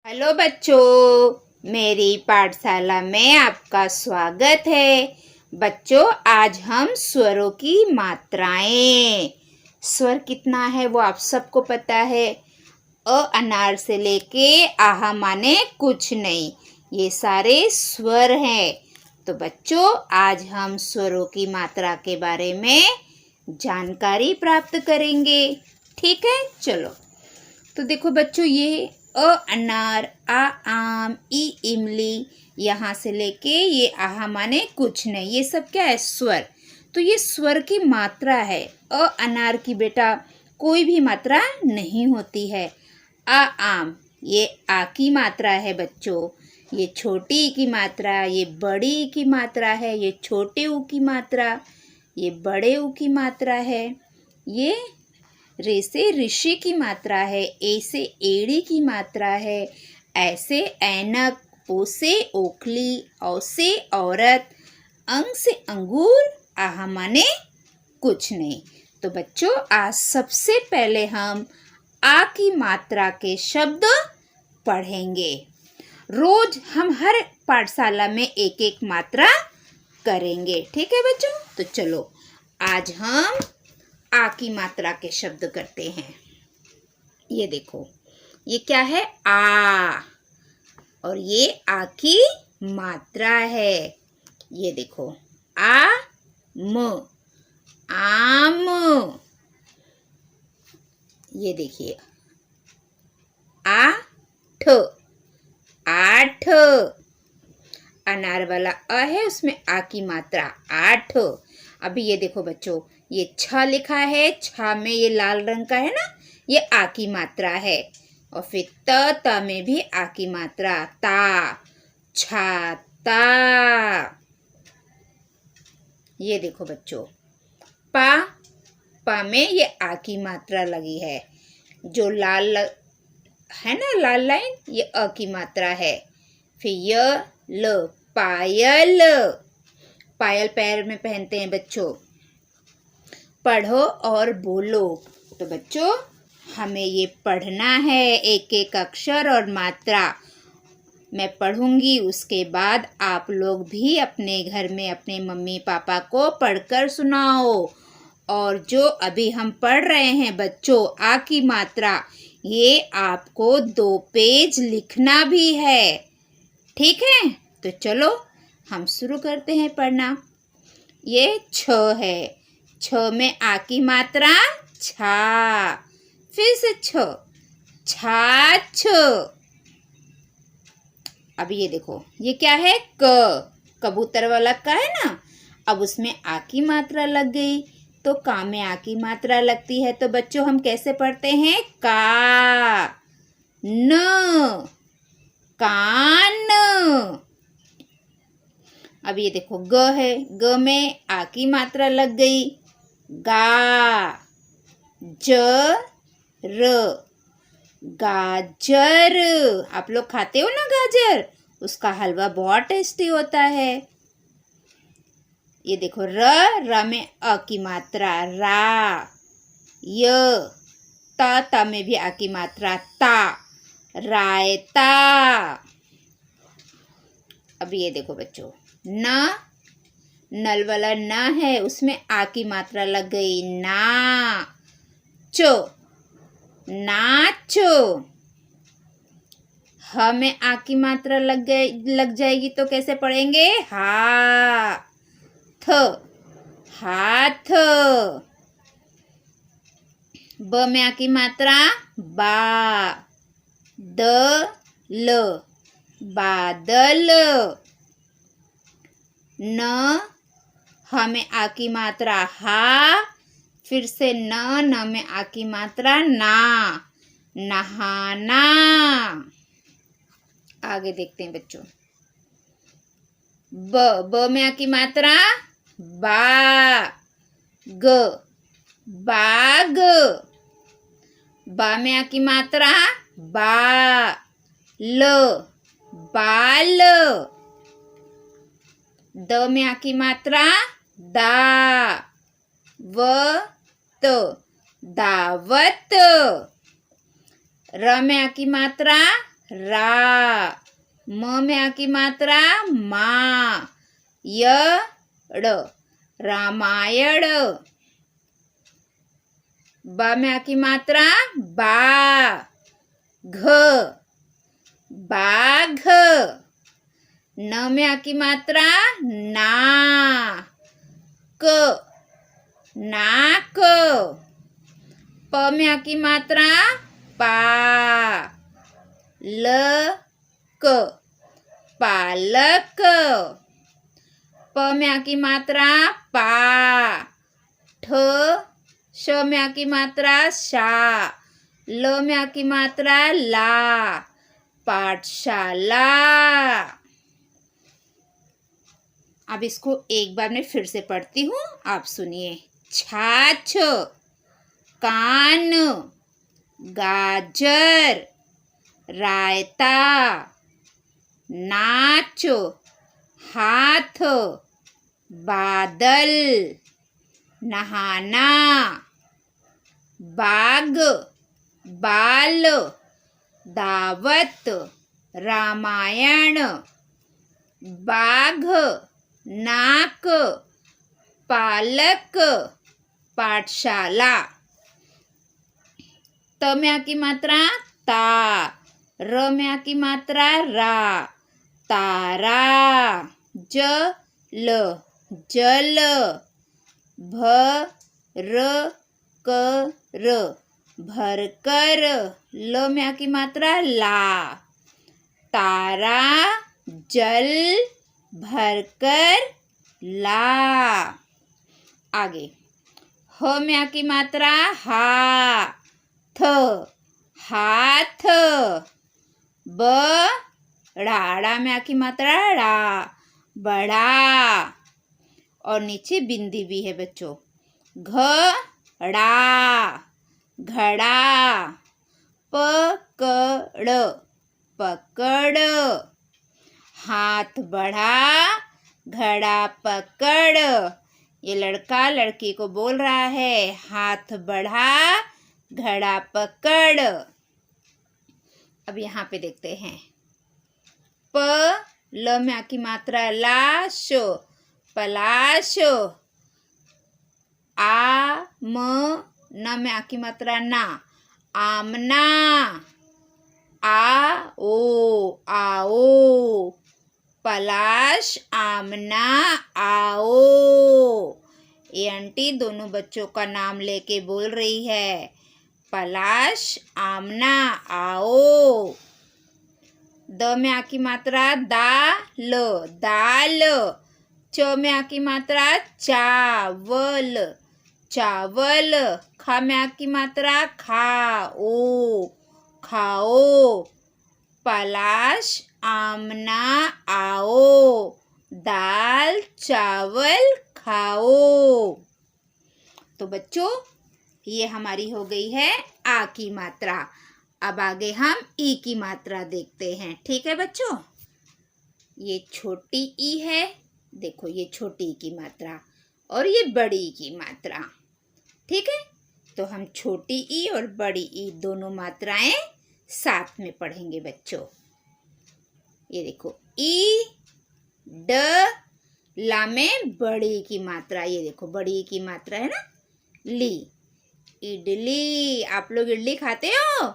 Hello बच्चों, मेरी पाठशाला में आपका स्वागत है। बच्चों, आज हम स्वरों की मात्राएं। स्वर कितना है वो आप सबको पता है। अनार से लेके आहा माने कुछ नहीं, ये सारे स्वर हैं। तो बच्चों, आज हम स्वरों की मात्रा के बारे में जानकारी प्राप्त करेंगे। ठीक है, चलो। तो देखो बच्चों, ये अनार, आम, इमली, यहाँ से लेके ये आहा माने कुछ नहीं, ये सब क्या है? स्वर। तो ये स्वर की मात्रा है। अनार की बेटा कोई भी मात्रा नहीं होती है। आम, ये आ की मात्रा है बच्चों। ये छोटी की मात्रा, ये बड़ी की मात्रा है। ये छोटे ऊ की मात्रा, ये बड़े ऊ की मात्रा है। ये रे से ऋषि की मात्रा है। ए से एड़ी की मात्रा है। ऐसे ऐनक, ओ से ओखली, औ से औरत, अंग से अंगूर, आहा माने कुछ नहीं। तो बच्चों, आज सबसे पहले हम आ की मात्रा के शब्द पढ़ेंगे। रोज हम हर पाठशाला में एक एक मात्रा करेंगे। ठीक है बच्चों, तो चलो आज हम आ की मात्रा के शब्द करते हैं। ये देखो, ये क्या है? आ, और ये आ की मात्रा है। ये देखो, आ म, आम। ये देखिए, आठ, आठ। अनार वाला अ है, उसमें आ की मात्रा 8। अभी ये देखो बच्चों, ये छ लिखा है, छ में ये लाल रंग का है ना, ये आ की मात्रा है। और फिर त में भी आ की मात्रा, ता, छाता। ये देखो बच्चों, पा में ये आ की मात्रा लगी है। जो लाल है ना, लाल लाइन, ये अ की मात्रा है। फिर ल, पायल। पायल पैर में पहनते हैं बच्चों। पढ़ो और बोलो। तो बच्चों, हमें ये पढ़ना है, एक एक अक्षर और मात्रा मैं पढ़ूंगी। उसके बाद आप लोग भी अपने घर में अपने मम्मी पापा को पढ़कर सुनाओ। और जो अभी हम पढ़ रहे हैं बच्चों, आ की मात्रा, ये आपको 2 पेज लिखना भी है। ठीक है, तो चलो हम शुरू करते हैं पढ़ना। ये छ है, छ में आ की मात्रा छा। फिर से छ, छाछ। अब ये देखो, ये क्या है? क, कबूतर वाला का है ना। अब उसमें आ की मात्रा लग गई, तो का में आ की मात्रा लगती है। तो बच्चों, हम कैसे पढ़ते हैं? का, न, कान। अब ये देखो, ग है, ग में आ की मात्रा लग गई, गा, ज, र, गाजर। आप लोग खाते हो ना गाजर, उसका हलवा बहुत टेस्टी होता है। ये देखो, र में अ की मात्रा, रा, य, त में भी आ की मात्रा, ता, रायता। अब ये देखो बच्चों, न, नल वाला न है, उसमें आ की मात्रा लग गई, ना, चो, नाचो। ह में आ की मात्रा लग जाएगी, तो कैसे पढ़ेंगे? हा, थ, हाथ। ब में आ की मात्रा, बा, द, ल, बादल। न, ह में आ की मात्रा, हा। फिर से न में आ की मात्रा, ना, नहाना। आगे देखते हैं बच्चों। ब में आ की मात्रा, बा, ग, बाग। बा में आ की मात्रा, बा, ल, बाल। द में आ की मात्रा, दा, व, त, दावत। र में आ की मात्रा, रा। म में आ की मात्रा मा। य ड़ रामायण। ब में आ की मात्रा बा। घ बाघ। न में आ की मात्रा ना। क नाक। प में आ की मात्रा पा। ल क पालक। प में आ की मात्रा पा। ठ श में आ की मात्रा शा। ल में आ की मात्रा ला। पाठशाला। अब इसको एक बार मैं फिर से पढ़ती हूँ, आप सुनिए। छाछ, कान, गाजर, रायता, नाच, हाथ, बादल, नहाना, बाग, बाल, दावत, रामायण, बाघ, नाक, पालक, पाठशाला। त में आ की मात्रा ता। र में आ की मात्रा रा। तारा। ज ल जल। भ र क र भरकर। ल में आ की मात्रा ला। तारा जल भरकर ला। आगे ह में आ की मात्रा हा। थ हाथ। ब ड़ा में आ की मात्रा ड़ा बड़ा। और नीचे बिंदी भी है बच्चों। घड़ा घड़ा। पकड़ पकड़। हाथ बढ़ा घड़ा पकड़। ये लड़का लड़की को बोल रहा है, हाथ बढ़ा घड़ा पकड़। अब यहाँ पे देखते हैं। प ल में आ की मात्रा लाश पलाश। आ म न में आ की मात्रा ना आमना। आ ओ आओ। पलाश आमना आओ। ये आंटी दोनों बच्चों का नाम लेके बोल रही है, पलाश आमना आओ। द में आ की मात्रा दाल दाल। च में आ की मात्रा चावल चावल। ख में आ की मात्रा खाओ खाओ। पलाश आमना आओ। दाल चावल खाओ। तो बच्चों ये हमारी हो गई है आ की मात्रा। अब आगे हम ई की मात्रा देखते हैं। ठीक है बच्चों, ये छोटी ई है, देखो ये छोटी ई की मात्रा और ये बड़ी ई की मात्रा। ठीक है, तो हम छोटी ई और बड़ी ई दोनों मात्राएं साथ में पढ़ेंगे बच्चों। ये देखो ई ड ला में बड़ी ई की मात्रा। ये देखो बड़ी ई की मात्रा है ना, ली। इडली, आप लोग इडली खाते हो?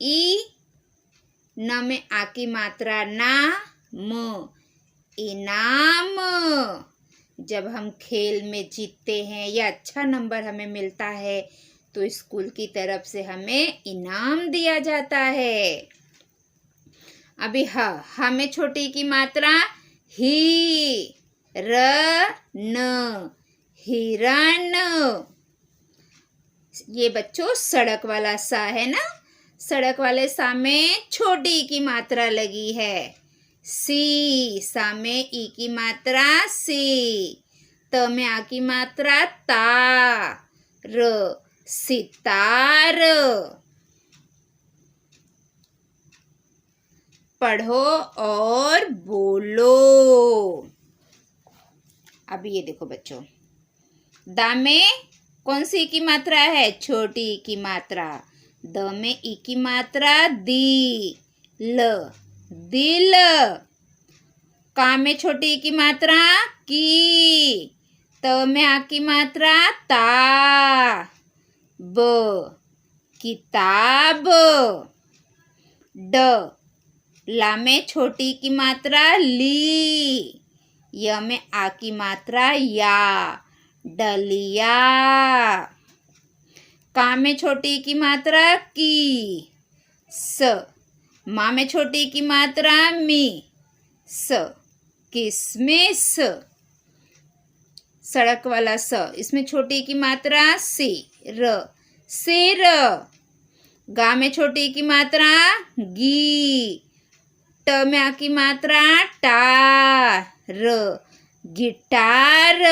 ई न में आ की मात्रा ना म इनाम। जब हम खेल में जीतते हैं या अच्छा नंबर हमें मिलता है तो स्कूल की तरफ से हमें इनाम दिया जाता है। अभी ह में छोटी की मात्रा ही र न हिरण। ये बच्चों सड़क वाला सा है ना, सड़क वाले सा में छोटी की मात्रा लगी है। सी सा में ई की मात्रा सी। त में आ की मात्रा ता र सितार। पढ़ो और बोलो। अब ये देखो बच्चों, दा में कौन सी ई की मात्रा है? छोटी ई की मात्रा। द में ई की मात्रा दी, ल, दिल। का में छोटी ई की मात्रा की, त में आ की मात्रा ता, ब, किताब। ड, ला में छोटी की मात्रा ली, य में आ की मात्रा या, डलिया। का में छोटी की मात्रा की, स, मा में छोटी की मात्रा मी, स, किसमिस। सड़क वाला स, इसमें छोटी की मात्रा सी, र, सिर। गा में छोटी की मात्रा गी, ट में आ की मात्रा टा, र, गिटार।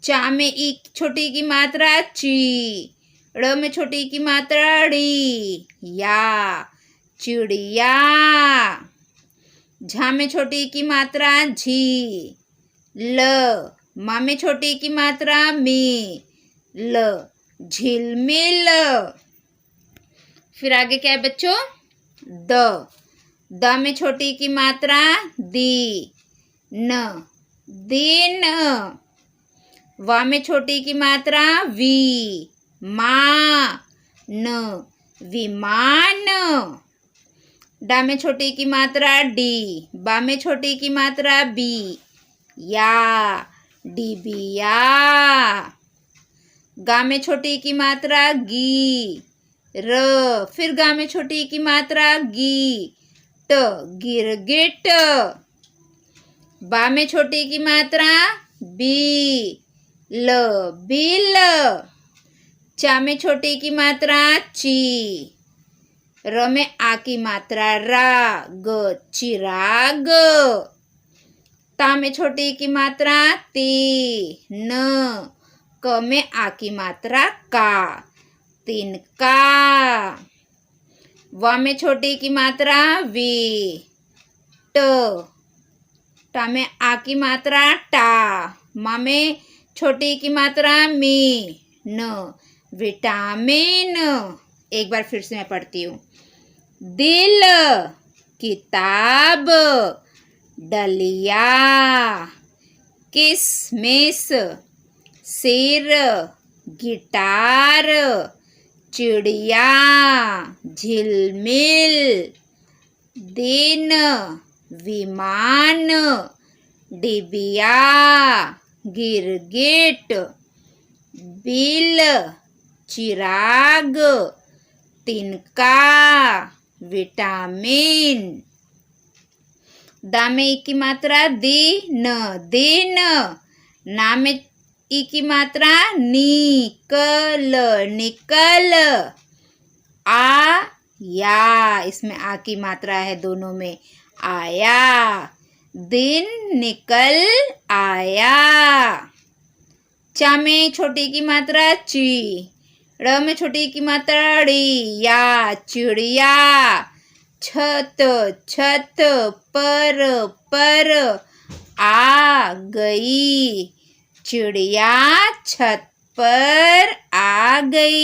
चा में ई छोटी की मात्रा ची, ड़ में छोटी की मात्रा ड़ी, या, चिड़िया। झा में छोटी की मात्रा झी, ल, मा में छोटी की मात्रा मी, ल, झिलमिल। फिर आगे क्या है बच्चों? द, द में छोटी की मात्रा दी, न, दिन। वा में छोटी की मात्रा वी, मा, न, विमान। डा में छोटी की मात्रा डी, बा में छोटी की मात्रा बी, या, डिबिया। गा में छोटी की मात्रा गी, र, फिर गा में छोटी की मात्रा गी, ट, गिरगिट। बा में छोटी की मात्रा बी, ल, बिल। चा में छोटी की मात्रा ची, र में आ की मात्रा रा, ग, चिराग। ता में छोटी की मात्रा ती, न, क में आ की मात्रा का, तिनका। वा में छोटी की मात्रा वी, ट, टा में आ की मात्रा टा, मा में छोटी की मात्रा मी, न, विटामिन। एक बार फिर से मैं पढ़ती हूँ। दिल, किताब, डलिया, किसमिस, सिर, गिटार, चिड़िया, झिलमिल, दिन, विमान, डिबिया, गिरगिट, बिल, चिराग, तिनका, विटामिन। दा में ई की मात्रा दी, न, दिन। ना में ई की मात्रा नी, कल, निकल। आ, या, इसमें आ की मात्रा है दोनों में, आया, दिन निकल आया। चा में छोटी की मात्रा ची, ड़ में छोटी की मात्रा ड़ी, या, चिड़िया। छत, छत, पर, आ गई, चिड़िया छत पर आ गई।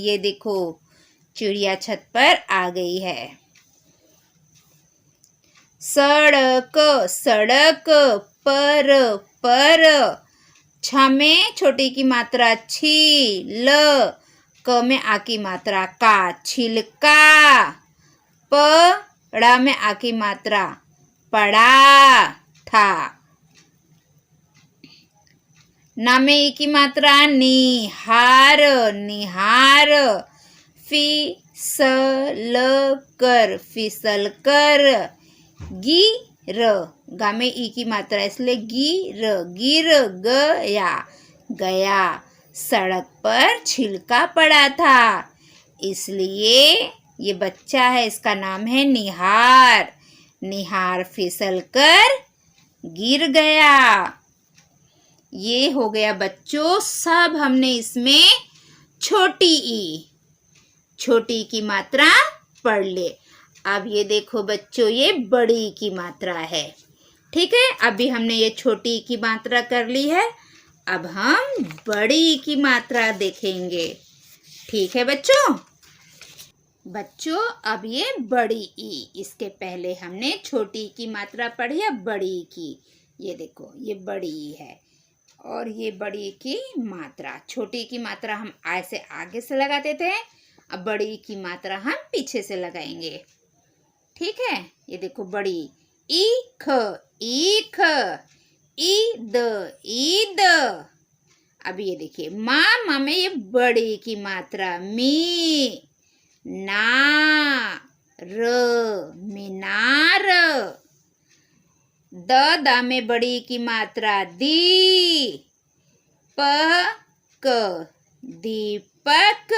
ये देखो चिड़िया छत पर आ गई है। सड़क, सड़क, पर, छ में छोटी की मात्रा छी, ल, क में आ की मात्रा का, छिलका। ड़ा में आ की मात्रा पड़ा था। ना में ई की मात्रा नी, हार, निहार। फिसल कर, फिसल कर। गिर, गा में ई की मात्रा इसलिए गिर गया, गया। सड़क पर छिलका पड़ा था, इसलिए ये बच्चा है, इसका नाम है निहार। निहार फिसल कर गिर गया। ये हो गया बच्चों, सब हमने इसमें छोटी ई की मात्रा पढ़ ले। अब ये देखो बच्चों, ये बड़ी ई की मात्रा है। ठीक है, अभी हमने ये छोटी ई की मात्रा कर ली है। अब हम बड़ी की मात्रा देखेंगे। ठीक है बच्चों? बच्चों अब ये बड़ी ई, इसके पहले हमने छोटी की मात्रा पढ़ी, अब बड़ी की। ये देखो ये बड़ी ई है और ये बड़ी की मात्रा। छोटी की मात्रा हम ऐसे आगे से लगाते थे, अब बड़ी की मात्रा हम पीछे से लगाएंगे। ठीक है? ये देखो बड़ी ईख, ईख, ईद, ईद। अब ये देखिए माँ में ये बड़ी की मात्रा मी, ना, र, मीनार। द में बड़ी की मात्रा दी, प, क, दीपक।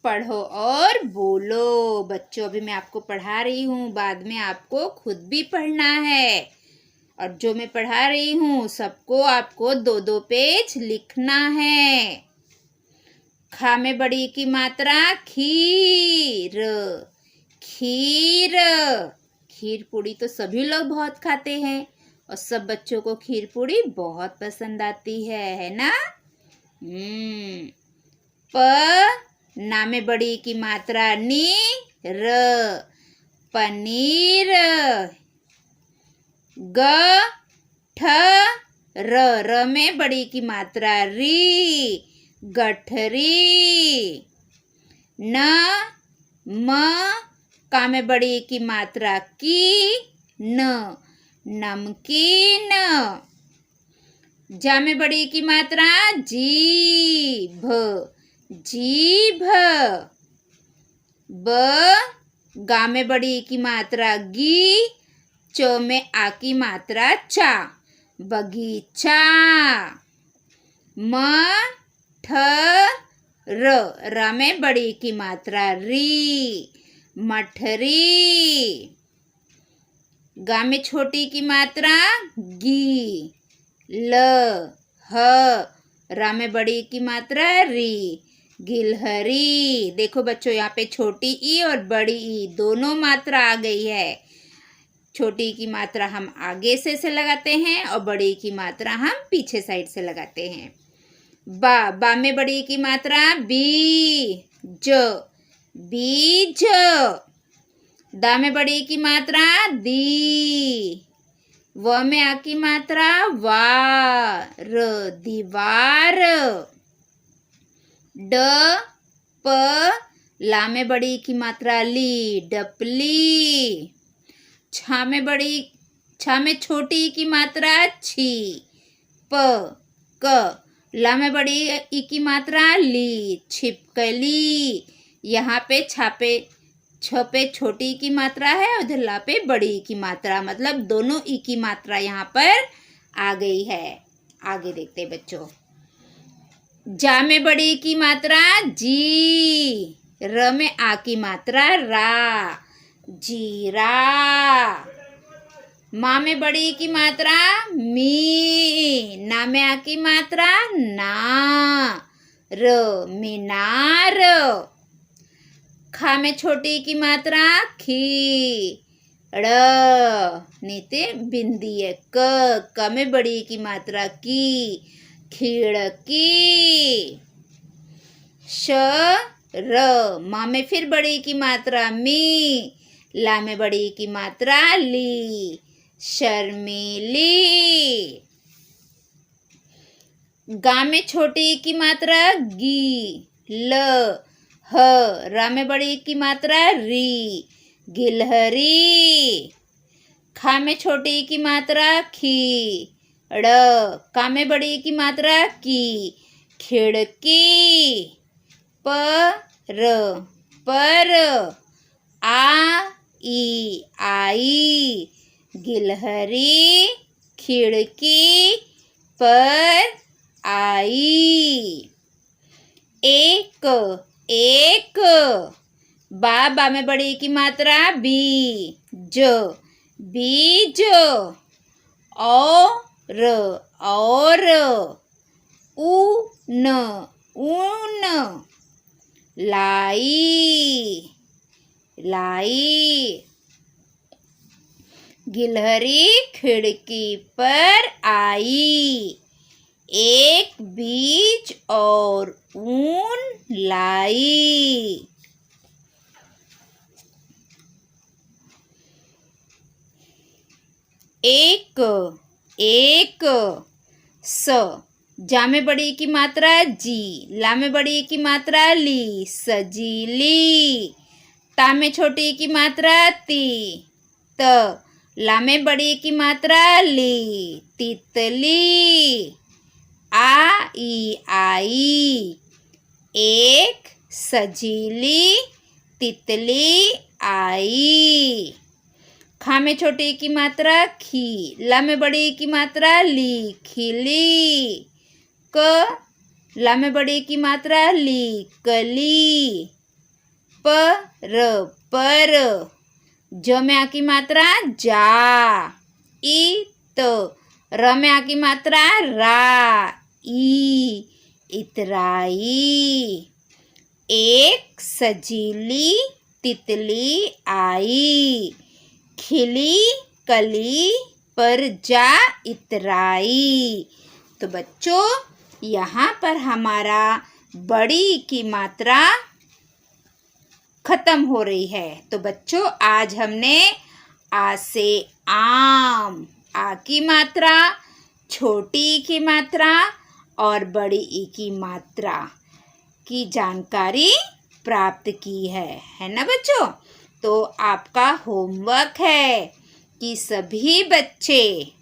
पढ़ो और बोलो। बच्चों अभी मैं आपको पढ़ा रही हूँ, बाद में आपको खुद भी पढ़ना है और जो मैं पढ़ा रही हूँ सबको आपको 2-2 पेज लिखना है। खा में बड़ी की मात्रा खीर, खीर। खीर पूड़ी तो सभी लोग बहुत खाते हैं और सब बच्चों को खीर पूड़ी बहुत पसंद आती है ना? प ना में बड़ी की मात्रा नी, र, पनीर। ग, ठ, र में बड़ी की मात्रा री, गठरी। न, म, का में बड़ी की मात्रा की, न, नमकीन। जा में बड़ी की मात्रा जीभ, जीभ। ब, गा में बड़ी की मात्रा गी, च में आ की मात्रा चा, बगीचा। म, ठ, र में बड़ी की मात्रा री, मठरी। गा में छोटी की मात्रा गी, ल, ह, रा में बड़ी की मात्रा री, गिलहरी। देखो बच्चों यहाँ पे छोटी ई और बड़ी ई दोनों मात्रा आ गई है। छोटी की मात्रा हम आगे से लगाते हैं और बड़ी की मात्रा हम पीछे साइड से लगाते हैं। बा में बड़ी की मात्रा बी, ज, बीज। दा में बड़ी की मात्रा दी, व में आ की मात्रा वार, दीवार। ड, प, ला में बड़ी की मात्रा ली, डपली। छा में छोटी की मात्रा छी, प, क, ला में बड़ी ई की मात्रा ली, छिपकली। यहाँ पे छ पे छोटी की मात्रा है, उधर ला पे बड़ी की मात्रा, मतलब दोनों ई की मात्रा यहाँ पर आ गई है। आगे देखते बच्चों। जा में बड़ी की मात्रा जी, र में आ की मात्रा रा, जीरा। मा में बड़ी की मात्रा मी, ना में आ की मात्रा ना, र, मीनार। खा में छोटी की मात्रा खी, ड़, नीचे बिंदी है, क में बड़ी की मात्रा की, खिड़की। श, र, मा में फिर बड़ी की मात्रा मी, ला में बड़ी की मात्रा ली, शर्मीली। गा में छोटी की मात्रा गी, ल, ह, रा में बड़ी की मात्रा री, गिलहरी। खा में छोटी की मात्रा खी, ड़, का में बड़ी की मात्रा की, खिड़की। प, र, पर। आ, ई, आई, गिलहरी, खिड़की, पर, आई। एक, एक। बा में बड़ी की मात्रा बी, ज, बीज। और, ऊन, ऊन। लाई, लाई। गिलहरी खिड़की पर आई, एक बीज और ऊन लाई। एक एक स, जा में बड़ी की मात्रा जी, ला में बड़ी की मात्रा ली, सजीली। ता में छोटी की मात्रा ती, त, ला में बड़ी की मात्रा ली, तितली। आई आई, एक सजीली तितली आई। खा में छोटी की मात्रा खी, ला में बड़ी की मात्रा ली, खिली। क, ला में बड़ी की मात्रा ली, कली। पर, ज में आ की मात्रा जा, ई त, र में आ की मात्रा रा, ई, इतराई। एक सजीली तितली आई, खिली कली पर जा इतराई। तो बच्चों, यहाँ पर हमारा बड़ी की मात्रा खत्म हो रही है। तो बच्चों, आज हमने आ से आम, आ की मात्रा, छोटी ई की मात्रा और बड़ी ई की मात्रा की जानकारी प्राप्त की है ना बच्चों। तो आपका होमवर्क है कि सभी बच्चे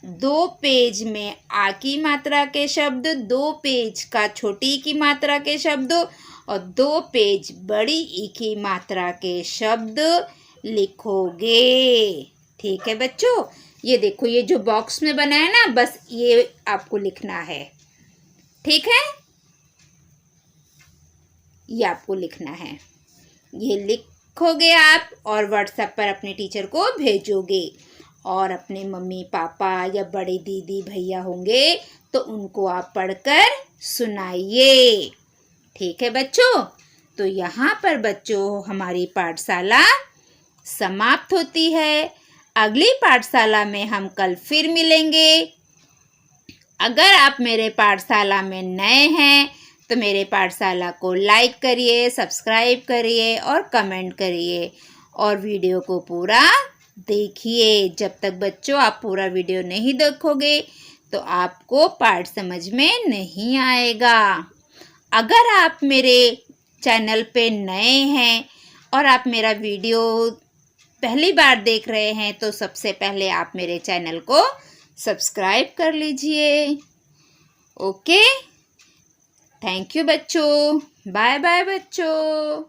2 पेज में आ की मात्रा के शब्द, 2 पेज का छोटी की मात्रा के शब्द और 2 पेज बड़ी ई की मात्रा के शब्द लिखोगे। ठीक है बच्चों, ये देखो, ये जो बॉक्स में बना है ना, बस ये आपको लिखना है। ठीक है, ये आपको लिखना है। ये लिखोगे आप और व्हाट्सएप पर अपने टीचर को भेजोगे, और अपने मम्मी पापा या बड़े दीदी भैया होंगे तो उनको आप पढ़कर सुनाइए। ठीक है बच्चों, तो यहाँ पर बच्चों हमारी पाठशाला समाप्त होती है। अगली पाठशाला में हम कल फिर मिलेंगे। अगर आप मेरे पाठशाला में नए हैं तो मेरे पाठशाला को लाइक करिए, सब्सक्राइब करिए और कमेंट करिए, और वीडियो को पूरा देखिए। जब तक बच्चों आप पूरा वीडियो नहीं देखोगे तो आपको पाठ समझ में नहीं आएगा। अगर आप मेरे चैनल पे नए हैं और आप मेरा वीडियो पहली बार देख रहे हैं तो सबसे पहले आप मेरे चैनल को सब्सक्राइब कर लीजिए। ओके, थैंक यू बच्चों, बाय बाय बच्चों।